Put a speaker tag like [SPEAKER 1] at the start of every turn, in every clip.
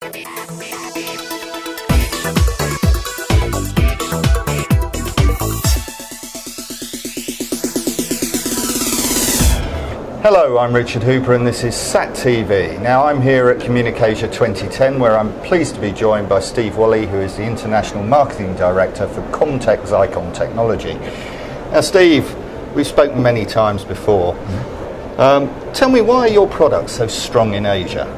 [SPEAKER 1] Hello, I'm Richard Hooper and this is SatTV. Now I'm here at CommunicAsia 2010 where I'm pleased to be joined by Steve Walley, who is the International Marketing Director for Comtech Xicom technology. Now Steve, we've spoken many times before. Tell me, why are your products so strong in Asia?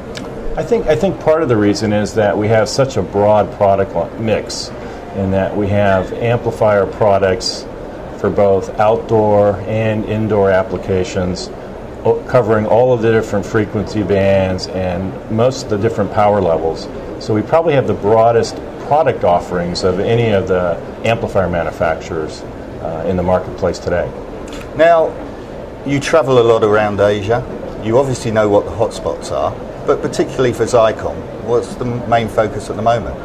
[SPEAKER 2] I think part of the reason is that we have such a broad product mix, in that we have amplifier products for both outdoor and indoor applications, covering all of the different frequency bands and most of the different power levels. So we probably have the broadest product offerings of any of the amplifier manufacturers in the marketplace today.
[SPEAKER 1] Now, you travel a lot around Asia. You obviously know what the hotspots are, but particularly for Xicom, what's the main focus at the moment?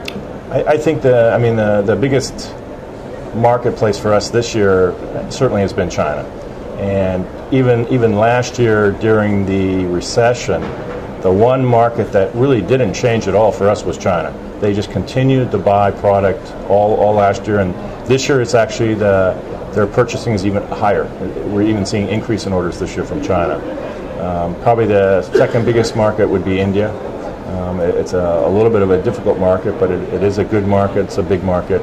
[SPEAKER 2] I think the biggest marketplace for us this year certainly has been China. And even last year during the recession, the one market that really didn't change at all for us was China. They just continued to buy product all last year, and this year it's actually their purchasing is even higher. We're even seeing increase in orders this year from China. Probably the second biggest market would be India. It's a little bit of a difficult market, but it is a good market, it's a big market,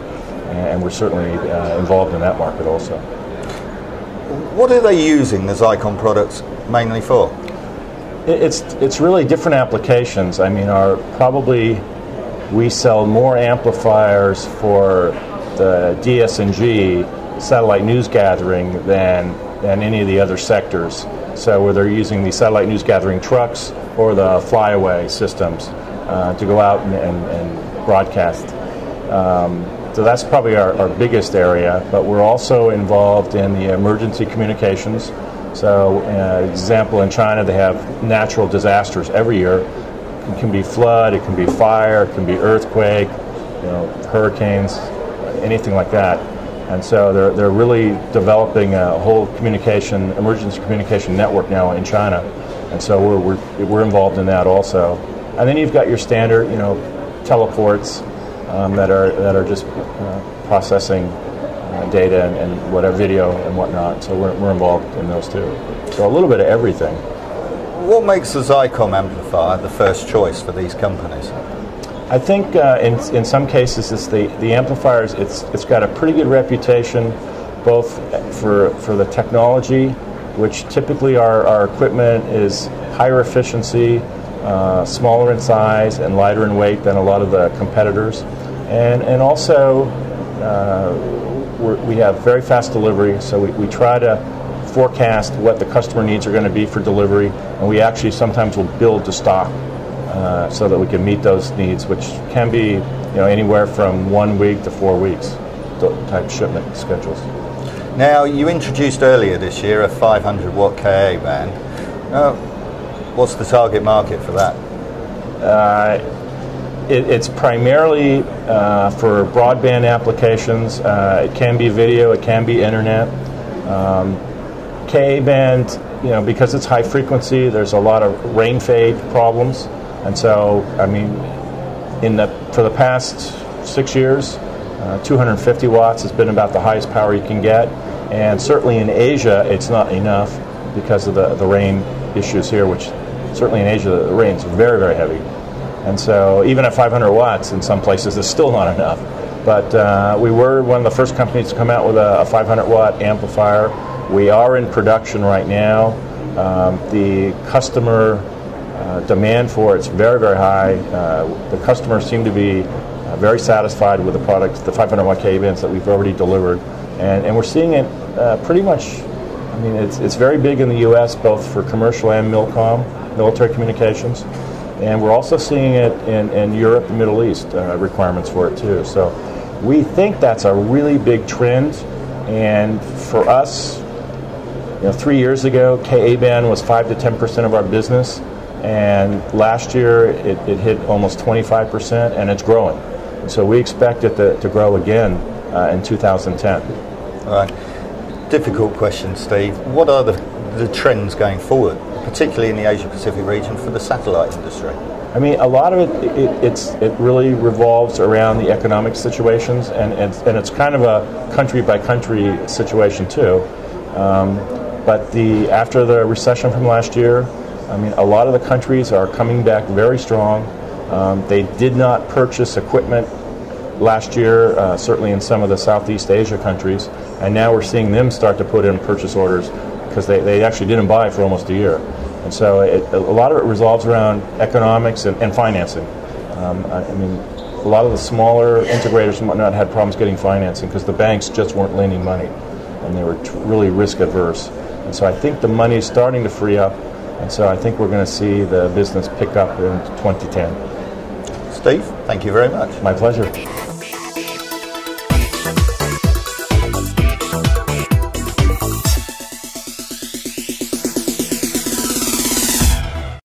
[SPEAKER 2] and we're certainly involved in that market also.
[SPEAKER 1] What are they using the Xicom products mainly for?
[SPEAKER 2] It's really different applications. I mean, we sell more amplifiers for the DS&G satellite news gathering than any of the other sectors. So where they're using the satellite news gathering trucks or the flyaway systems to go out and broadcast. So that's probably our biggest area, but we're also involved in the emergency communications. So, example, in China they have natural disasters every year. It can be flood, it can be fire, it can be earthquake, hurricanes, anything like that. And so they're really developing a whole emergency communication network now in China. And so we're involved in that also. And then you've got your standard, teleports. That are just processing data and whatever video and whatnot. So we're involved in those too. So a little bit of everything.
[SPEAKER 1] What makes the Xicom amplifier the first choice for these companies?
[SPEAKER 2] I think in some cases it's the amplifiers. It's got a pretty good reputation, both for the technology, which typically our equipment is higher efficiency, smaller in size and lighter in weight than a lot of the competitors, and also we have very fast delivery, so we try to forecast what the customer needs are going to be for delivery, and we actually sometimes will build to stock so that we can meet those needs, which can be anywhere from 1 week to 4 weeks type shipment schedules.
[SPEAKER 1] Now, you introduced earlier this year a 500 watt Ka band. What's the target market for that?
[SPEAKER 2] It's primarily for broadband applications. It can be video, it can be internet. Ka band, because it's high frequency, there's a lot of rain fade problems, and so for the past 6 years, 250 watts has been about the highest power you can get, and certainly in Asia it's not enough because of the rain issues here, which certainly in Asia the rain's very, very heavy. And so even at 500 watts in some places it's still not enough. But we were one of the first companies to come out with a 500 watt amplifier. We are in production right now. The customer demand for it's very, very high. The customers seem to be very satisfied with the products, the 500 watt Ka bands that we've already delivered. And we're seeing it pretty much, it's very big in the US, both for commercial and MILCOM, military communications. And we're also seeing it in Europe and Middle East, requirements for it too. So we think that's a really big trend. And for us, 3 years ago, Ka band was 5 to 10% of our business. And last year, it hit almost 25%, and it's growing. So we expect it to grow again in 2010.
[SPEAKER 1] All right. Difficult question, Steve. What are the trends going forward, particularly in the Asia-Pacific region, for the satellite industry?
[SPEAKER 2] I mean, a lot of it really revolves around the economic situations, and it's kind of a country by country situation too. But after the recession from last year, I mean, a lot of the countries are coming back very strong. They did not purchase equipment last year, certainly in some of the Southeast Asia countries, and now we're seeing them start to put in purchase orders because they actually didn't buy for almost a year. And so a lot of it revolves around economics and financing. I mean, a lot of the smaller integrators and whatnot had problems getting financing because the banks just weren't lending money, and they were really risk adverse. And so I think the money is starting to free up, and so I think we're going to see the business pick up in 2010.
[SPEAKER 1] Steve, thank you very much.
[SPEAKER 2] My pleasure.